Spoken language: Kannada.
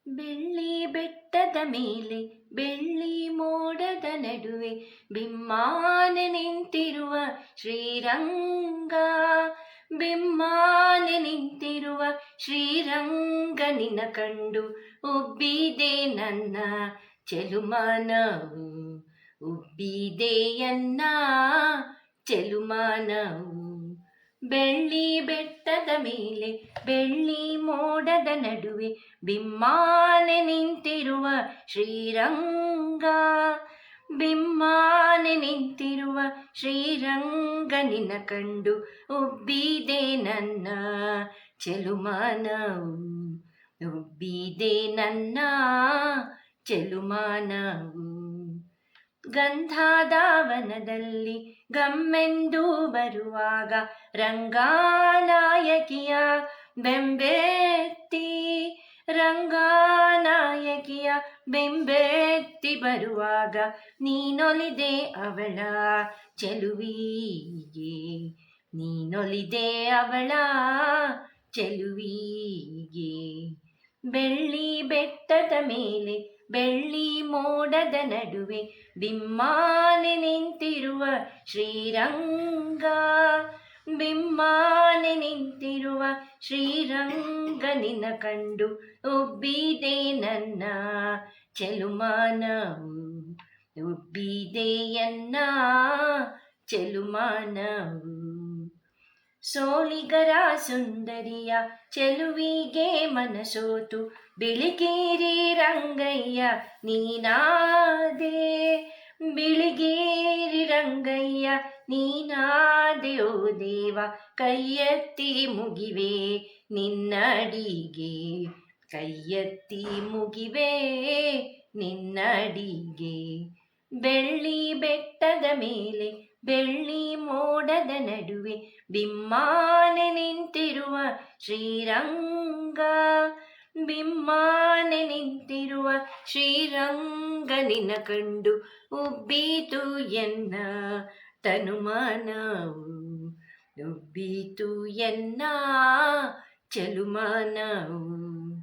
ಬೆಳ್ಳಿ ಬೆಟ್ಟದ ಮೇಲೆ ಬೆಳ್ಳಿ ಮೋಡದ ನಡುವೆ ಬಿಮ್ಮಾನೆ ನಿಂತಿರುವ ಶ್ರೀರಂಗ. ಬಿಮ್ಮಾನೆ ನಿಂತಿರುವ ಶ್ರೀರಂಗ ನಿನ್ನ ಕಂಡು ಉಬ್ಬಿದೆ ನನ್ನ ಚೆಲುಮಾನವು. ಉಬ್ಬಿದೆಯನ್ನ ಚೆಲುಮಾನವು. ಬೆಳ್ಳಿ ಬೆಟ್ಟದ ಮೇಲೆ ಬೆಳ್ಳಿ ಮೋಡದ ನಡುವೆ ಬಿಮ್ಮಾನೆ ನಿಂತಿರುವ ಶ್ರೀರಂಗ. ಬಿಮ್ಮಾನೆ ನಿಂತಿರುವ ಶ್ರೀರಂಗ ನಿನ್ನ ಕಂಡು ಉಬ್ಬಿದೆ ನನ್ನ ಚೆಲುಮಾನವು. ಉಬ್ಬಿದೆ ನನ್ನ ಚೆಲುಮಾನವು. ಗಂಧಾದಾವನದಲ್ಲಿ ಗಮ್ಮೆಂದು ಬರುವಾಗ ರಂಗನಾಯಕಿಯ ಬೆಂಬೆತ್ತಿ. ರಂಗನಾಯಕಿಯ ಬೆಂಬೆತ್ತಿ ಬರುವಾಗ ನೀನೊಲಿದೆ ಅವಳ ಚೆಲುವಿಗೆ. ನೀನೊಲಿದೆ ಅವಳ ಚೆಲುವಿಗೆ. ಬೆಳ್ಳಿ ಬೆಟ್ಟದ ಮೇಲೆ ಬೆಳ್ಳಿ ಮೋಡದ ನಡುವೆ ಬಿಮ್ಮಾನೆ ನಿಂತಿರುವ ಶ್ರೀರಂಗ. ಬಿಮ್ಮಾನೆ ನಿಂತಿರುವ ಶ್ರೀರಂಗ ನಿನ್ನ ಕಂಡು ಉಬ್ಬಿದೆ ನನ್ನ ಚೆಲುಮಾನವು. ಉಬ್ಬಿದೆಯನ್ನ ಚೆಲುಮಾನವು. ಸೋಲಿಗರ ಸುಂದರಿಯ ಚೆಲುವಿಗೆ ಮನಸೋತು ಬಿಳಿಗಿರಿ ರಂಗಯ್ಯ ನೀನಾದೆ. ಬಿಳಿಗಿರಿ ರಂಗಯ್ಯ ನೀನಾದೆ ಓ ದೇವ. ಕೈಯೆತ್ತಿ ಮುಗಿವೆ ನಿನ್ನಡಿಗೆ. ಕೈಯೆತ್ತಿ ಮುಗಿವೆ ನಿನ್ನಡಿಗೆ. ಬೆಳ್ಳಿ ಬೆಟ್ಟದ ಮೇಲೆ ಬೆಳ್ಳಿ ಮೋಡದ ನಡುವೆ ಬಿಮ್ಮಾನೆ ನಿಂತಿರುವ ಶ್ರೀರಂಗ. ಬಿಮ್ಮಾನೆ ನಿಂತಿರುವ ಶ್ರೀರಂಗ ನಿನ್ನ ಕಂಡು ಉಬ್ಬಿತು ಎನ್ನ ತನುಮಾನವು. ಉಬ್ಬಿತು ಎನ್ನ ಚೆಲುಮಾನವು.